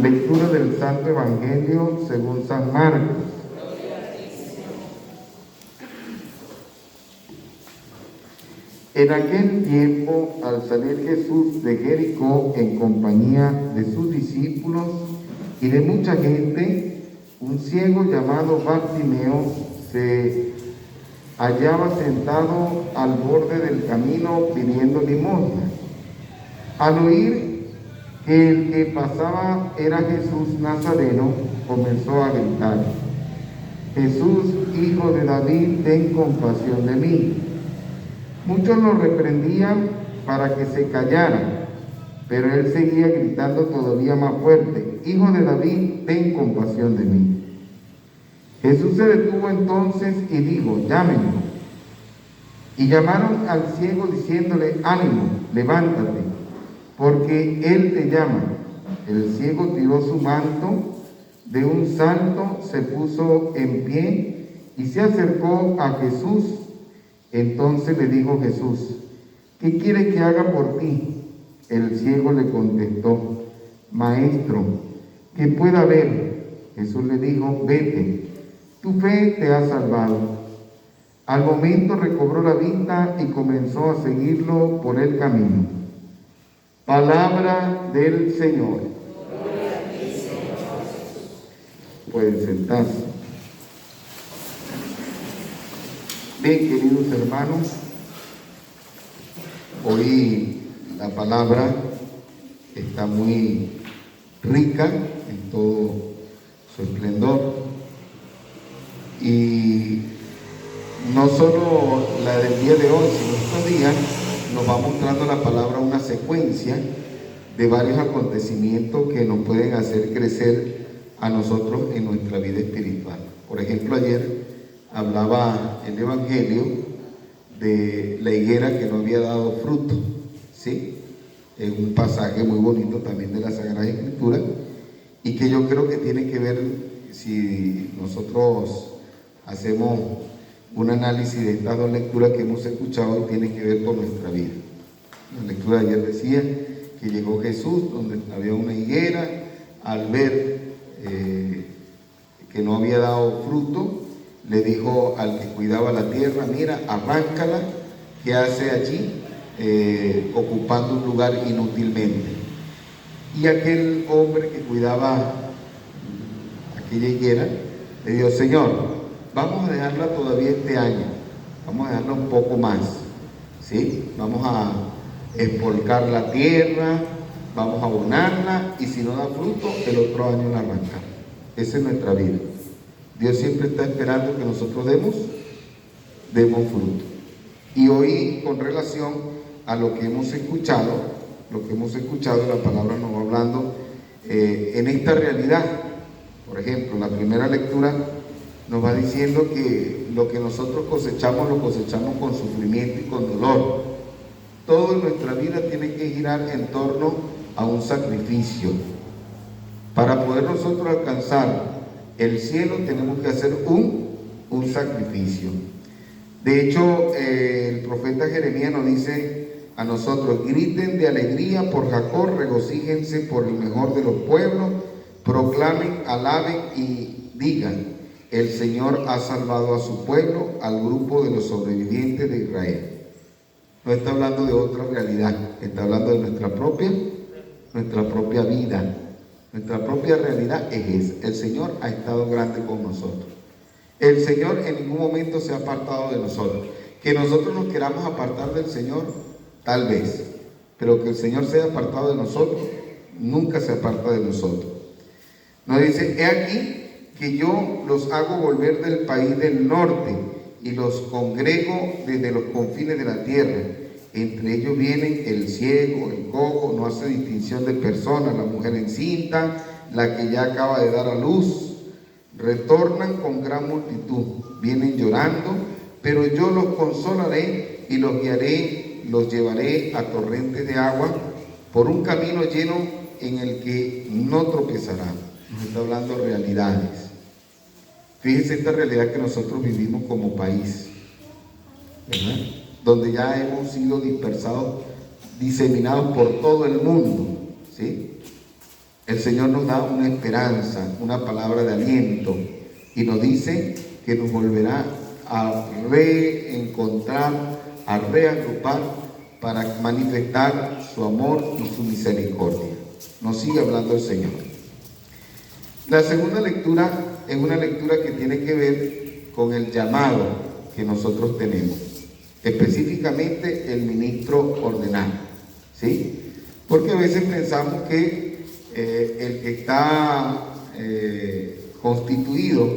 Lectura del Santo Evangelio según San Marcos. En aquel tiempo, al salir Jesús de Jericó en compañía de sus discípulos y de mucha gente, un ciego llamado Bartimeo se hallaba sentado al borde del camino pidiendo limosna. Al oír que el que pasaba era Jesús Nazareno, comenzó a gritar: Jesús, hijo de David, ten compasión de mí. Muchos lo reprendían para que se callara, pero él seguía gritando todavía más fuerte: Hijo de David, ten compasión de mí. Jesús se detuvo entonces y dijo: Llámenlo. Y llamaron al ciego diciéndole: Ánimo, levántate, porque él te llama. El ciego tiró su manto, de un salto se puso en pie y se acercó a Jesús. Entonces le dijo Jesús: ¿qué quieres que haga por ti? El ciego le contestó: Maestro, que pueda ver. Jesús le dijo: vete, tu fe te ha salvado. Al momento recobró la vista y comenzó a seguirlo por el camino. Palabra del Señor. Gloria a ti, Señor Jesús. Pueden sentarse. Bien, queridos hermanos, hoy la palabra está muy rica en todo su esplendor, y no solo la del día de hoy, sino estos días nos va mostrando la palabra una secuencia de varios acontecimientos que nos pueden hacer crecer a nosotros en nuestra vida espiritual. Por ejemplo, ayer hablaba el Evangelio de la higuera que no había dado fruto, ¿sí? Es un pasaje muy bonito también de la Sagrada Escritura, y que yo creo que tiene que ver, si nosotros hacemos un análisis de estas dos lecturas que hemos escuchado, y tiene que ver con nuestra vida. La lectura de ayer decía que llegó Jesús donde había una higuera. Al ver que no había dado fruto, le dijo al que cuidaba la tierra: mira, arráncala, ¿qué hace allí ocupando un lugar inútilmente? Y aquel hombre que cuidaba aquella higuera le dijo: Señor, vamos a dejarla todavía este año, vamos a dejarla un poco más, ¿sí? Vamos a espolcar la tierra, vamos a abonarla, y si no da fruto, el otro año la arrancamos. Esa es nuestra vida. Dios siempre está esperando que nosotros demos fruto. Y hoy, con relación a lo que hemos escuchado, la palabra nos va hablando en esta realidad. Por ejemplo, la primera lectura nos va diciendo que lo que nosotros cosechamos, lo cosechamos con sufrimiento y con dolor. Todo en nuestra vida tiene que girar en torno a un sacrificio. Para poder nosotros alcanzar el cielo tenemos que hacer un sacrificio. De hecho, el profeta Jeremías nos dice a nosotros: griten de alegría por Jacob, regocíjense por el mejor de los pueblos, proclamen, alaben y digan: el Señor ha salvado a su pueblo, al grupo de los sobrevivientes de Israel. No está hablando de otra realidad, está hablando de nuestra propia vida. Nuestra propia realidad es esa. El Señor ha estado grande con nosotros. El Señor en ningún momento se ha apartado de nosotros. Que nosotros nos queramos apartar del Señor, tal vez, pero que el Señor sea apartado de nosotros, nunca se aparta de nosotros. Nos dice: he aquí que yo los hago volver del país del norte y los congrego desde los confines de la tierra. Entre ellos vienen el ciego, el cojo, no hace distinción de personas, la mujer encinta, la que ya acaba de dar a luz. Retornan con gran multitud, vienen llorando, pero yo los consolaré y los guiaré, los llevaré a torrentes de agua por un camino lleno en el que no tropezarán. Nos está hablando de realidades. Fíjense esta realidad que nosotros vivimos como país, ¿verdad? Donde ya hemos sido dispersados, diseminados por todo el mundo, ¿sí? El Señor nos da una esperanza, una palabra de aliento y nos dice que nos volverá a reencontrar, a reagrupar para manifestar su amor y su misericordia. Nos sigue hablando el Señor. La segunda lectura es una lectura que tiene que ver con el llamado que nosotros tenemos, específicamente el ministro ordenado, ¿sí? Porque a veces pensamos que el que está constituido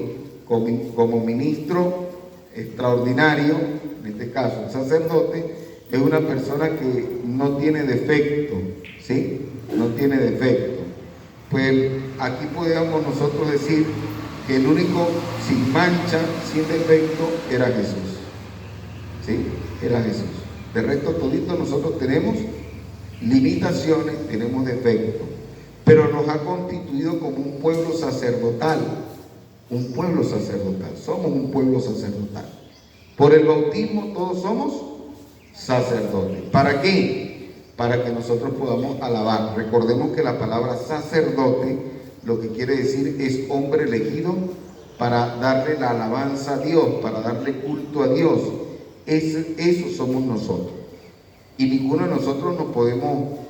como ministro extraordinario, en este caso un sacerdote, es una persona que no tiene defecto, ¿sí? No tiene defecto. Pues aquí podríamos nosotros decir que el único sin mancha, sin defecto, era Jesús, ¿sí? Era Jesús. De resto, toditos nosotros tenemos limitaciones, tenemos defectos, pero nos ha constituido como un pueblo sacerdotal, somos un pueblo sacerdotal. Por el bautismo todos somos sacerdotes. ¿Para qué? Para que nosotros podamos alabar. Recordemos que la palabra sacerdote lo que quiere decir es hombre elegido para darle la alabanza a Dios, para darle culto a Dios. Eso somos nosotros. Y ninguno de nosotros nos podemos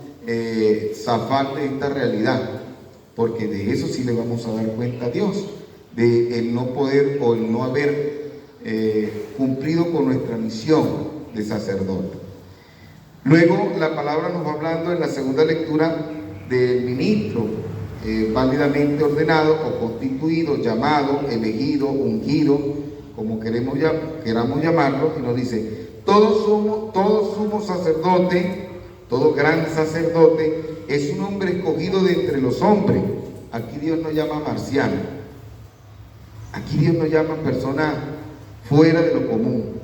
zafar de esta realidad, porque de eso sí le vamos a dar cuenta a Dios, de el no poder o el no haber cumplido con nuestra misión de sacerdote. Luego la palabra nos va hablando en la segunda lectura del ministro válidamente ordenado o constituido, llamado, elegido, ungido, como queramos llamarlo, y nos dice: todos somos sacerdotes, todo gran sacerdote es un hombre escogido de entre los hombres. Aquí Dios no llama marciano, aquí Dios no llama personas fuera de lo común,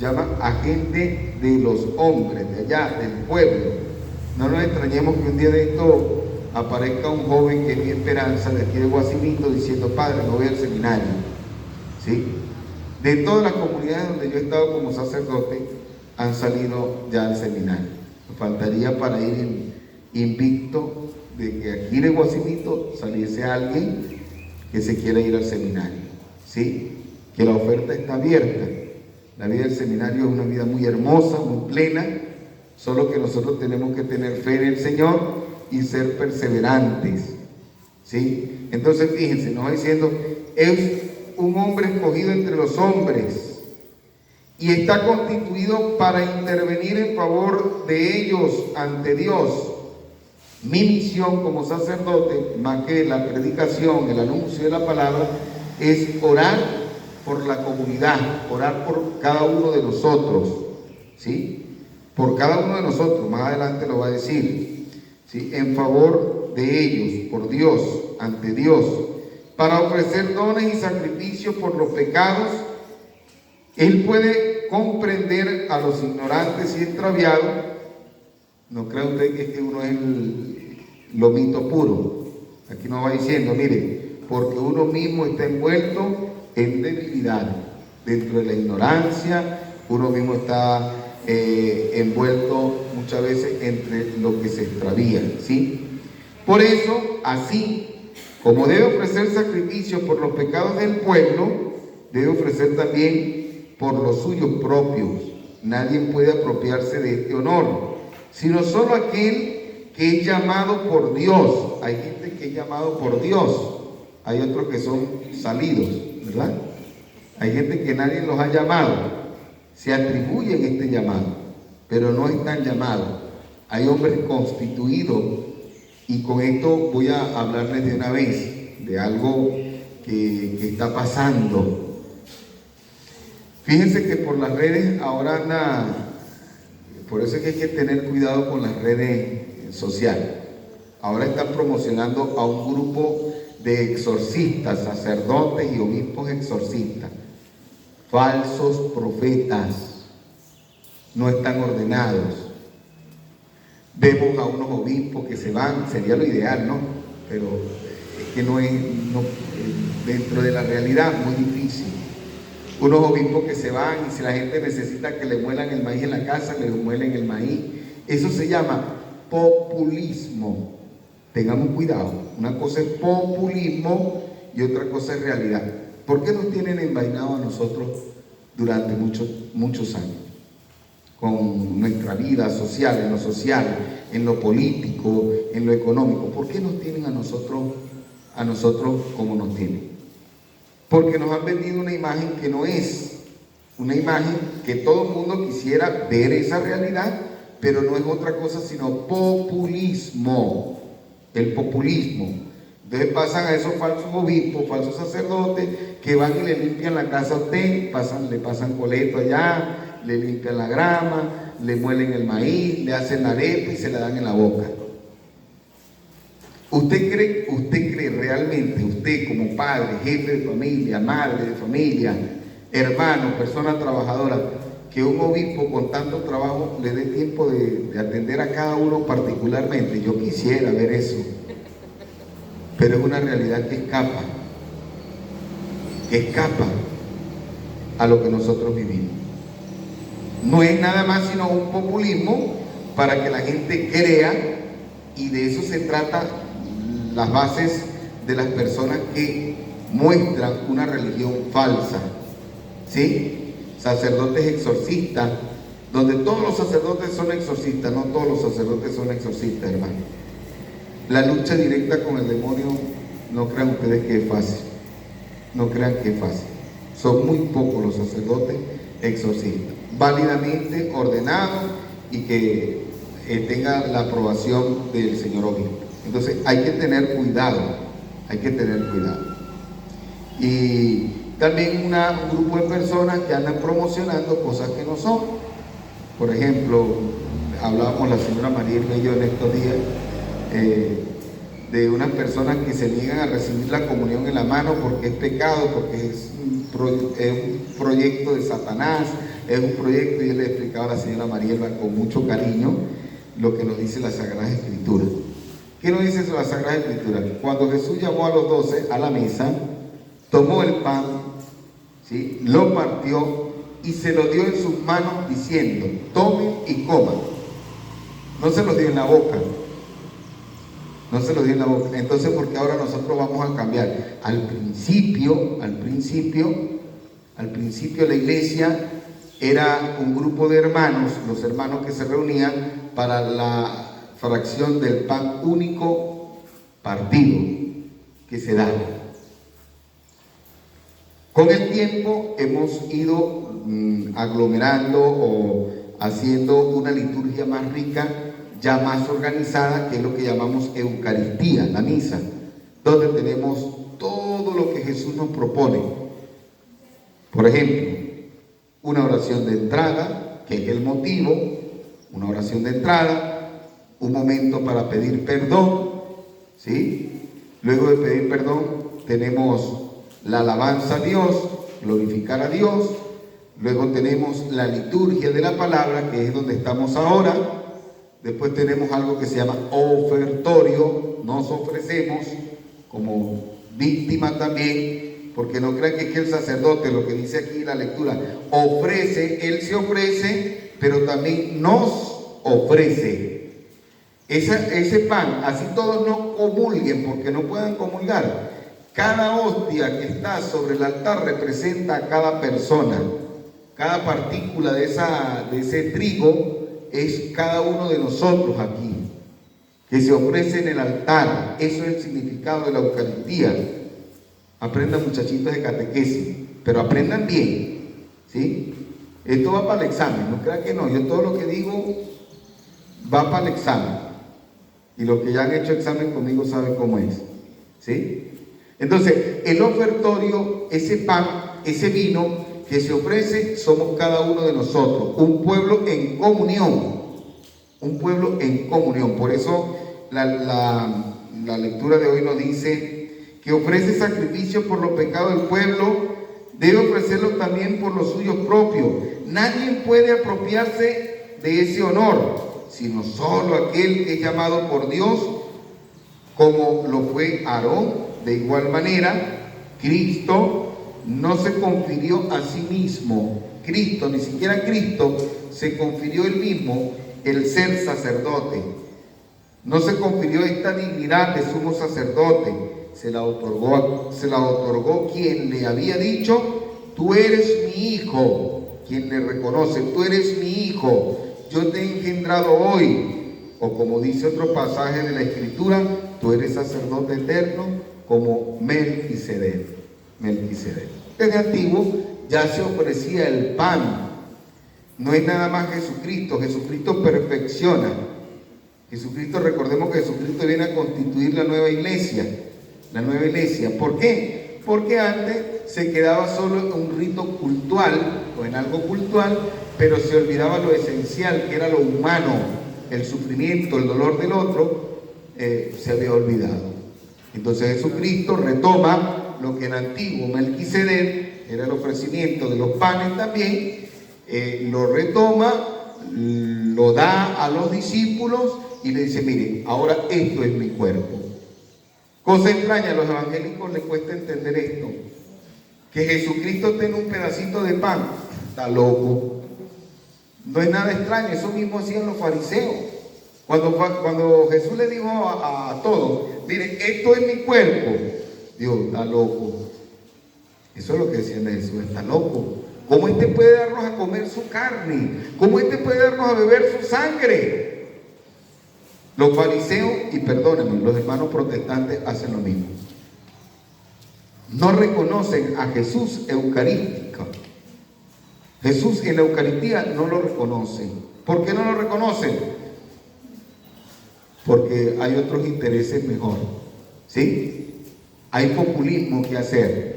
llama a gente de los hombres, de allá, del pueblo. No nos extrañemos que un día de esto aparezca un joven que es mi esperanza, de aquí de Guasimito, diciendo: padre, no voy al seminario, ¿sí? De todas las comunidades donde yo he estado como sacerdote, han salido ya al seminario. Nos faltaría para ir invicto de que aquí de Guasimito saliese alguien que se quiera ir al seminario, ¿sí? Que la oferta está abierta. La vida del seminario es una vida muy hermosa, muy plena, solo que nosotros tenemos que tener fe en el Señor y ser perseverantes, ¿sí? Entonces fíjense, nos va diciendo: es un hombre escogido entre los hombres y está constituido para intervenir en favor de ellos ante Dios. Mi misión como sacerdote, más que la predicación, el anuncio de la palabra, es orar por la comunidad, orar por cada uno de nosotros, ¿sí? Por cada uno de nosotros, más adelante lo va a decir, ¿sí? En favor de ellos, por Dios, ante Dios, para ofrecer dones y sacrificios por los pecados. Él puede comprender a los ignorantes y extraviados. No crea usted que uno es el lomito puro. Aquí nos va diciendo: mire, porque uno mismo está envuelto en debilidad, dentro de la ignorancia, uno mismo está envuelto muchas veces entre lo que se extravía, ¿sí? Por eso, así como debe ofrecer sacrificios por los pecados del pueblo, debe ofrecer también por los suyos propios. Nadie puede apropiarse de este honor, sino solo aquel que es llamado por Dios. Hay gente que es llamado por Dios, hay otros que son salidos, ¿verdad? Hay gente que nadie los ha llamado, se atribuyen este llamado, pero no están llamados. Hay hombres constituidos, y con esto voy a hablarles de una vez de algo que está pasando. Fíjense que por las redes ahora anda, por eso es que hay que tener cuidado con las redes sociales. Ahora están promocionando a un grupo de exorcistas, sacerdotes y obispos exorcistas, falsos profetas, no están ordenados. Vemos a unos obispos que se van, sería lo ideal, ¿no? Pero es que no es, dentro de la realidad, muy difícil. Unos obispos que se van, y si la gente necesita que le muelan el maíz en la casa, le muelen el maíz. Eso se llama populismo. Tengamos cuidado. Una cosa es populismo y otra cosa es realidad. ¿Por qué nos tienen envainados a nosotros durante muchos años? Con nuestra vida social, en lo político, en lo económico. ¿Por qué nos tienen a nosotros como nos tienen? Porque nos han vendido una imagen que no es. Una imagen que todo el mundo quisiera ver esa realidad, pero no es otra cosa sino populismo. El populismo. Entonces pasan a esos falsos obispos, falsos sacerdotes, que van y le limpian la casa a usted, le pasan coleto allá, le limpian la grama, le muelen el maíz, le hacen la arepa y se la dan en la boca. ¿Usted cree realmente, usted como padre, jefe de familia, madre de familia, hermano, persona trabajadora, que un obispo con tanto trabajo le dé tiempo de atender a cada uno particularmente? Yo quisiera ver eso, pero es una realidad que escapa a lo que nosotros vivimos. No es nada más sino un populismo para que la gente crea, y de eso se trata las bases de las personas que muestran una religión falsa, ¿sí? Sacerdotes exorcistas, donde todos los sacerdotes son exorcistas. No todos los sacerdotes son exorcistas, hermano. La lucha directa con el demonio, no crean ustedes que es fácil. No crean que es fácil. Son muy pocos los sacerdotes exorcistas, válidamente ordenados y que tenga la aprobación del señor obispo. Entonces hay que tener cuidado, Y también un grupo de personas que andan promocionando cosas que no son. Por ejemplo, hablábamos la señora María y yo en estos días de unas personas que se niegan a recibir la comunión en la mano porque es pecado, porque es un proyecto de Satanás, es un proyecto, y él le explicaba a la señora Marielba con mucho cariño lo que nos dice la Sagrada Escritura. ¿Qué nos dice la Sagrada Escritura? Cuando Jesús llamó a los 12 a la mesa, tomó el pan, ¿sí?, lo partió y se lo dio en sus manos diciendo: tomen y coman. No se lo dio en la boca. Entonces, ¿por qué ahora nosotros vamos a cambiar? Al principio la iglesia era un grupo de hermanos, los hermanos que se reunían para la fracción del pan único partido que se da. Con el tiempo hemos ido aglomerando o haciendo una liturgia más rica, ya más organizada, que es lo que llamamos Eucaristía, la misa, donde tenemos todo lo que Jesús nos propone. Por ejemplo, una oración de entrada, que es el motivo, una oración de entrada, un momento para pedir perdón, ¿sí? Luego de pedir perdón tenemos la alabanza a Dios, glorificar a Dios. Luego tenemos la liturgia de la palabra, que es donde estamos ahora. Después tenemos algo que se llama ofertorio. Nos ofrecemos como víctima también, porque no crean que es que el sacerdote, lo que dice aquí la lectura, ofrece, él se ofrece, pero también nos ofrece. Ese pan, así todos no comulguen, porque no pueden comulgar. Cada hostia que está sobre el altar representa a cada persona. Cada partícula de ese trigo es cada uno de nosotros aquí, que se ofrece en el altar. Eso es el significado de la Eucaristía. Aprendan, muchachitos de catequesis, pero aprendan bien, ¿sí? Esto va para el examen, no crean que no. Yo todo lo que digo va para el examen. Y los que ya han hecho examen conmigo saben cómo es, ¿sí? Entonces, el ofertorio, ese pan, ese vino que se ofrece, somos cada uno de nosotros, un pueblo en comunión, Por eso la lectura de hoy nos dice que ofrece sacrificio por los pecados del pueblo, debe ofrecerlo también por los suyos propios. Nadie puede apropiarse de ese honor, sino solo aquel que es llamado por Dios, como lo fue Aarón. De igual manera, Cristo no se confirió a sí mismo. Ni siquiera Cristo se confirió él mismo el ser sacerdote. no se confirió esta dignidad de sumo sacerdote, se la otorgó quien le había dicho: tú eres mi hijo. Quien le reconoce: tú eres mi hijo, yo te he engendrado hoy. O como dice otro pasaje de la Escritura: tú eres sacerdote eterno como Melquisedec. Desde antiguo ya se ofrecía el pan. No es nada más Jesucristo. Jesucristo perfecciona. Jesucristo, recordemos que Jesucristo viene a constituir la nueva iglesia. La nueva iglesia. ¿Por qué? Porque antes se quedaba solo en un rito cultual o en algo cultual, pero se olvidaba lo esencial, que era lo humano, el sufrimiento, el dolor del otro, se había olvidado. Entonces Jesucristo retoma lo que en antiguo Melquisedec era el ofrecimiento de los panes también, lo retoma, lo da a los discípulos y le dice: mire, ahora esto es mi cuerpo. Cosa extraña, a los evangélicos les cuesta entender esto, que Jesucristo tenga un pedacito de pan. Está loco. No es nada extraño, eso mismo hacían los fariseos. Cuando Jesús le dijo a todos: mire, esto es mi cuerpo, Dios, está loco. Eso es lo que decían de Jesús: está loco. ¿Cómo este puede darnos a comer su carne? ¿Cómo este puede darnos a beber su sangre? Los fariseos, y perdónenme, los hermanos protestantes hacen lo mismo. No reconocen a Jesús eucarístico. Jesús en la Eucaristía no lo reconocen. ¿Por qué no lo reconocen? Porque hay otros intereses mejor, ¿sí? Hay populismo que hacer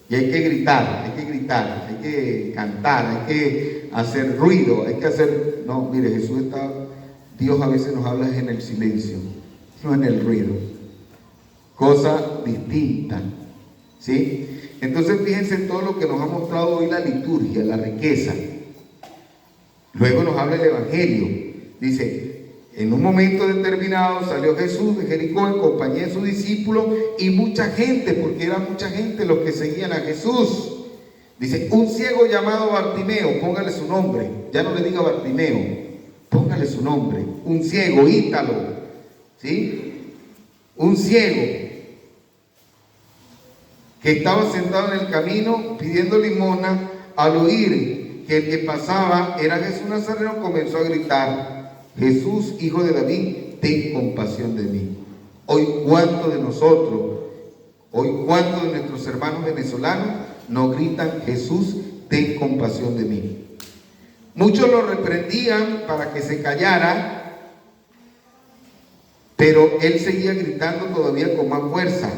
y hay que gritar, hay que cantar, hay que hacer ruido, hay que hacer... No, mire, Dios a veces nos habla en el silencio, no en el ruido. Cosa distinta, ¿sí? Entonces fíjense en todo lo que nos ha mostrado hoy la liturgia, la riqueza. Luego nos habla el Evangelio. Dice: en un momento determinado salió Jesús de Jericó en compañía de sus discípulos y mucha gente, porque era mucha gente los que seguían a Jesús. Dice: un ciego llamado Bartimeo, póngale su nombre, ya no le diga Bartimeo, póngale su nombre, un ciego, Ítalo, ¿sí? Un ciego que estaba sentado en el camino pidiendo limosna, al oír que el que pasaba era Jesús Nazareno, comenzó a gritar: Jesús, hijo de David, ten compasión de mí. Hoy, ¿cuántos de nosotros, cuántos de nuestros hermanos venezolanos nos gritan: Jesús, ten compasión de mí? Muchos lo reprendían para que se callara, pero él seguía gritando todavía con más fuerza: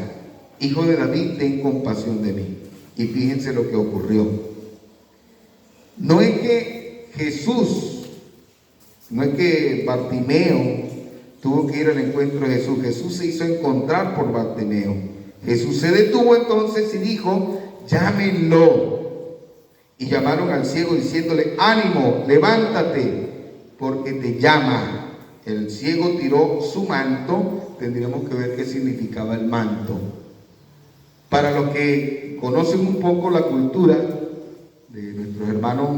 Hijo de David, ten compasión de mí. Y fíjense lo que ocurrió. No es que Bartimeo tuvo que ir al encuentro de Jesús. Jesús se hizo encontrar por Bartimeo. Jesús se detuvo entonces y dijo: llámenlo. Y llamaron al ciego diciéndole: ánimo, levántate, porque te llama. El ciego tiró su manto. Tendríamos que ver qué significaba el manto. Para los que conocen un poco la cultura de nuestros hermanos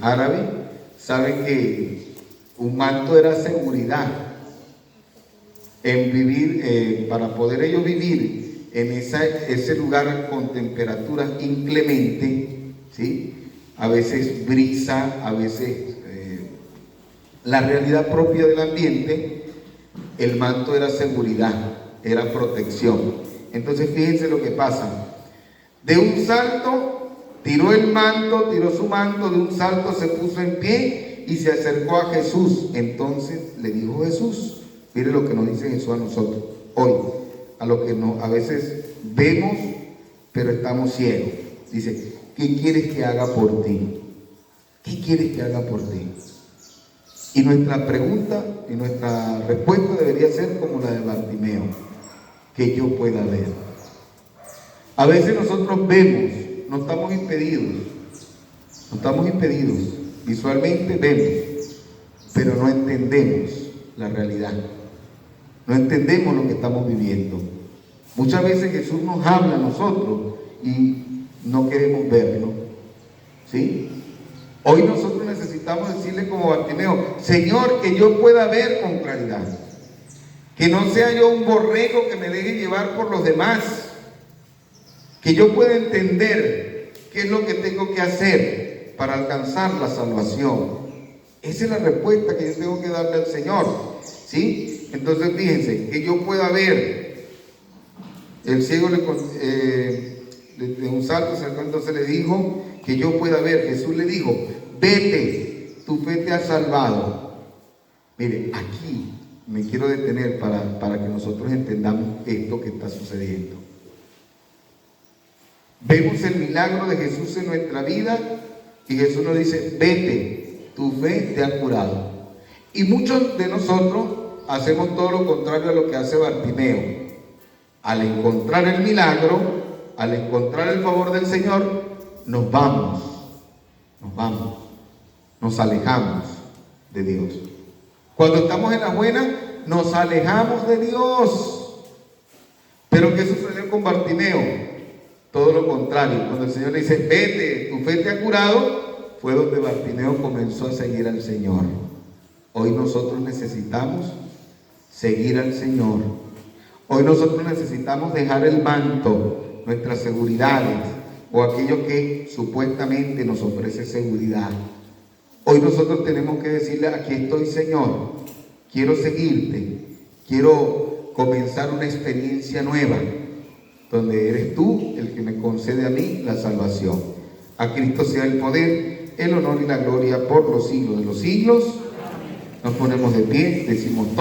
árabes, saben que un manto era seguridad en vivir, para poder ellos vivir en ese lugar con temperaturas inclementes, ¿sí? A veces brisa, a veces la realidad propia del ambiente. El manto era seguridad, era protección. Entonces fíjense lo que pasa. De un salto tiró el manto, tiró su manto, de un salto se puso en pie y se acercó a Jesús. Entonces le dijo Jesús, mire lo que nos dice Jesús a nosotros hoy, a los que a veces vemos pero estamos ciegos. Dice: ¿qué quieres que haga por ti? ¿Qué quieres que haga por ti? Y nuestra pregunta y nuestra respuesta debería ser como la de Bartimeo: que yo pueda ver. A veces nosotros vemos, no estamos impedidos, visualmente vemos, pero no entendemos la realidad, no entendemos lo que estamos viviendo. Muchas veces Jesús nos habla a nosotros y no queremos verlo, ¿sí? Hoy nosotros necesitamos decirle como Bartimeo: Señor, que yo pueda ver con claridad, que no sea yo un borrego que me deje llevar por los demás, que yo pueda entender qué es lo que tengo que hacer para alcanzar la salvación. Esa es la respuesta que yo tengo que darle al Señor, ¿sí? Entonces fíjense, que yo pueda ver. El ciego de un salto entonces le dijo que yo pueda ver. Jesús le dijo: vete, tu fe te ha salvado. Mire, aquí me quiero detener para que nosotros entendamos esto que está sucediendo. Vemos el milagro de Jesús en nuestra vida y Jesús nos dice: vete, tu fe te ha curado. Y muchos de nosotros hacemos todo lo contrario a lo que hace Bartimeo. Al encontrar el milagro, al encontrar el favor del Señor, nos vamos, nos alejamos de Dios. Cuando estamos en la buena, nos alejamos de Dios. Pero ¿qué sucedió con Bartimeo? Todo lo contrario. Cuando el Señor le dice: vete, tu fe te ha curado, fue donde Bartimeo comenzó a seguir al Señor. Hoy nosotros necesitamos seguir al Señor. Hoy nosotros necesitamos dejar el manto, nuestras seguridades o aquello que supuestamente nos ofrece seguridad. Hoy nosotros tenemos que decirle: aquí estoy, Señor, quiero seguirte, quiero comenzar una experiencia nueva, donde eres tú el que me concede a mí la salvación. A Cristo sea el poder, el honor y la gloria por los siglos de los siglos. Nos ponemos de pie, decimos todo.